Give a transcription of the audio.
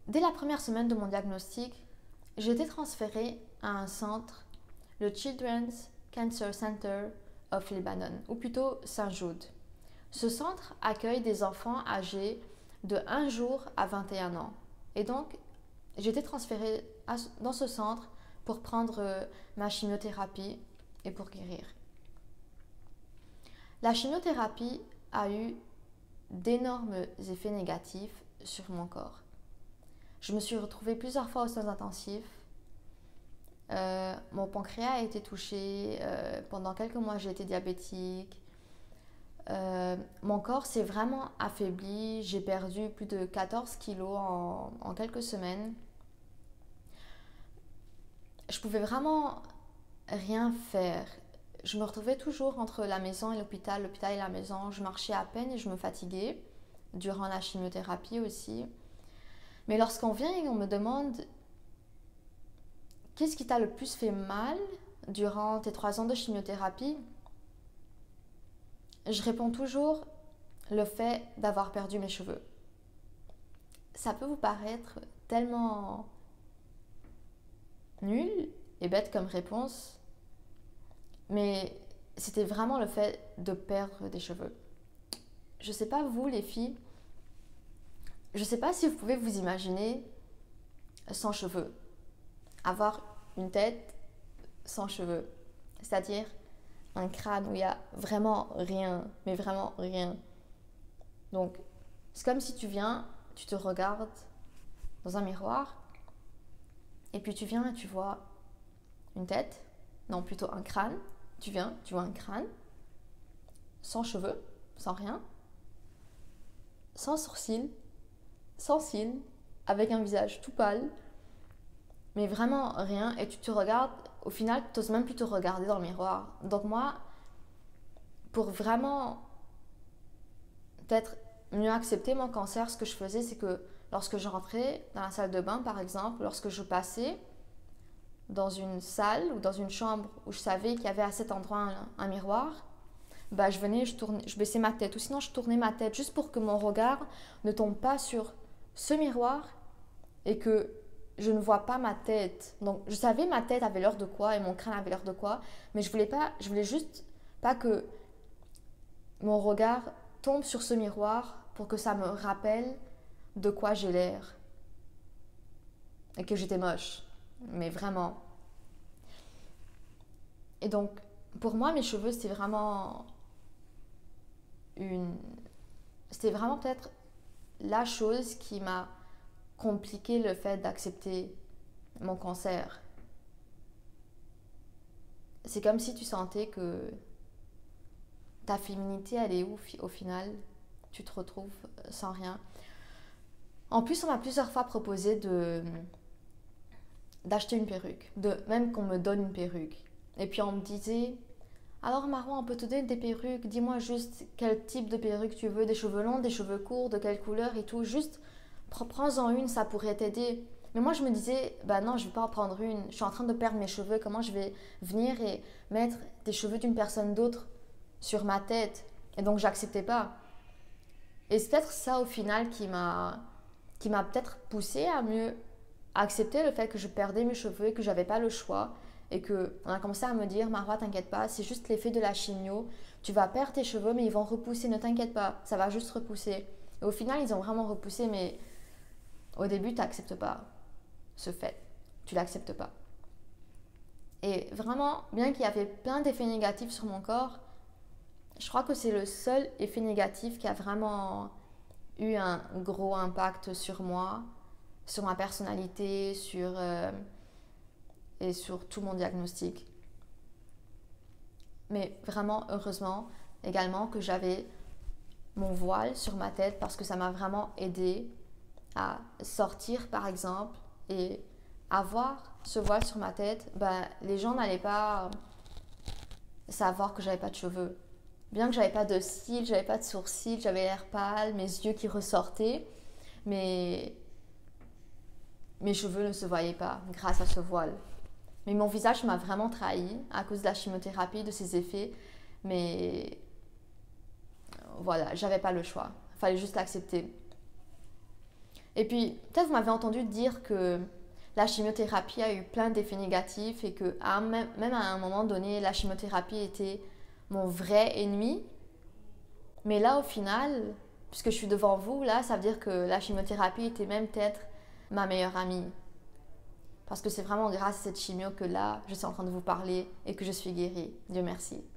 Dès la première semaine de mon diagnostic, j'ai été transférée à un centre, le Children's Cancer Center of Lebanon, ou plutôt Saint-Jude. Ce centre accueille des enfants âgés de 1 jour à 21 ans. Et donc, j'ai été transférée dans ce centre pour prendre ma chimiothérapie et pour guérir. La chimiothérapie a eu d'énormes effets négatifs sur mon corps. Je me suis retrouvée plusieurs fois aux soins intensifs. Mon pancréas a été touché. Pendant quelques mois, j'ai été diabétique. Mon corps s'est vraiment affaibli. J'ai perdu plus de 14 kilos en quelques semaines. Je pouvais vraiment rien faire. Je me retrouvais toujours entre la maison et l'hôpital et la maison. Je marchais à peine et je me fatiguais durant la chimiothérapie aussi. Mais lorsqu'on vient et on me demande qu'est-ce qui t'a le plus fait mal durant tes 3 ans de chimiothérapie, je réponds toujours le fait d'avoir perdu mes cheveux. Ça peut vous paraître tellement nul et bête comme réponse, mais c'était vraiment le fait de perdre des cheveux. Je sais pas vous les filles, je sais pas si vous pouvez vous imaginer sans cheveux, avoir une tête sans cheveux, c'est-à-dire un crâne où il y a vraiment rien, mais vraiment rien. Donc c'est comme si tu viens, tu te regardes dans un miroir et puis tu viens et tu vois une tête, non plutôt un crâne. Tu viens, tu vois un crâne, sans cheveux, sans rien, sans sourcils, sans cils, avec un visage tout pâle, mais vraiment rien. Et tu te regardes, au final, tu n'oses même plus te regarder dans le miroir. Donc moi, pour vraiment peut-être mieux accepter mon cancer, ce que je faisais, c'est que lorsque je rentrais dans la salle de bain, par exemple, lorsque je passais dans une salle ou dans une chambre où je savais qu'il y avait à cet endroit un miroir, bah je venais, je baissais ma tête, ou sinon je tournais ma tête juste pour que mon regard ne tombe pas sur ce miroir et que je ne vois pas ma tête. Donc je savais ma tête avait l'air de quoi et mon crâne avait l'air de quoi, mais je voulais juste pas que mon regard tombe sur ce miroir pour que ça me rappelle de quoi j'ai l'air et que j'étais moche, mais vraiment. Et donc pour moi mes cheveux c'était vraiment peut-être la chose qui m'a compliqué le fait d'accepter mon cancer. C'est comme si tu sentais que ta féminité, elle est où au final? Tu te retrouves sans rien. En plus, on m'a plusieurs fois proposé d'acheter une perruque, même qu'on me donne une perruque. Et puis on me disait, alors Marouane, on peut te donner des perruques, dis-moi juste quel type de perruque tu veux, des cheveux longs, des cheveux courts, de quelle couleur et tout, juste prends-en une, ça pourrait t'aider. Mais moi je me disais, bah non, je vais pas en prendre une, je suis en train de perdre mes cheveux, comment je vais venir et mettre des cheveux d'une personne d'autre sur ma tête? Et donc j'acceptais pas. Et c'est peut-être ça au final qui m'a peut-être poussée à mieux accepter le fait que je perdais mes cheveux et que j'avais pas le choix. Et qu'on a commencé à me dire, Marois, t'inquiète pas, c'est juste l'effet de la chimio. Tu vas perdre tes cheveux, mais ils vont repousser, ne t'inquiète pas, ça va juste repousser. Et au final, ils ont vraiment repoussé, mais au début, tu n'acceptes pas ce fait. Tu l'acceptes pas. Et vraiment, bien qu'il y avait plein d'effets négatifs sur mon corps, je crois que c'est le seul effet négatif qui a vraiment eu un gros impact sur moi, sur ma personnalité, et sur tout mon diagnostic. Mais vraiment, heureusement, également que j'avais mon voile sur ma tête parce que ça m'a vraiment aidé à sortir, par exemple, et avoir ce voile sur ma tête, ben, les gens n'allaient pas savoir que j'avais pas de cheveux. Bien que j'avais pas de cils, j'avais pas de sourcils, j'avais l'air pâle, mes yeux qui ressortaient, mais mes cheveux ne se voyaient pas grâce à ce voile. Mais mon visage m'a vraiment trahi à cause de la chimiothérapie, de ses effets. Mais voilà, j'avais pas le choix. Il fallait juste l'accepter. Et puis, peut-être vous m'avez entendu dire que la chimiothérapie a eu plein d'effets négatifs et que même à un moment donné, la chimiothérapie était mon vrai ennemi. Mais là, au final, puisque je suis devant vous, là, ça veut dire que la chimiothérapie était même peut-être ma meilleure amie. Parce que c'est vraiment grâce à cette chimio que là, je suis en train de vous parler et que je suis guérie. Dieu merci.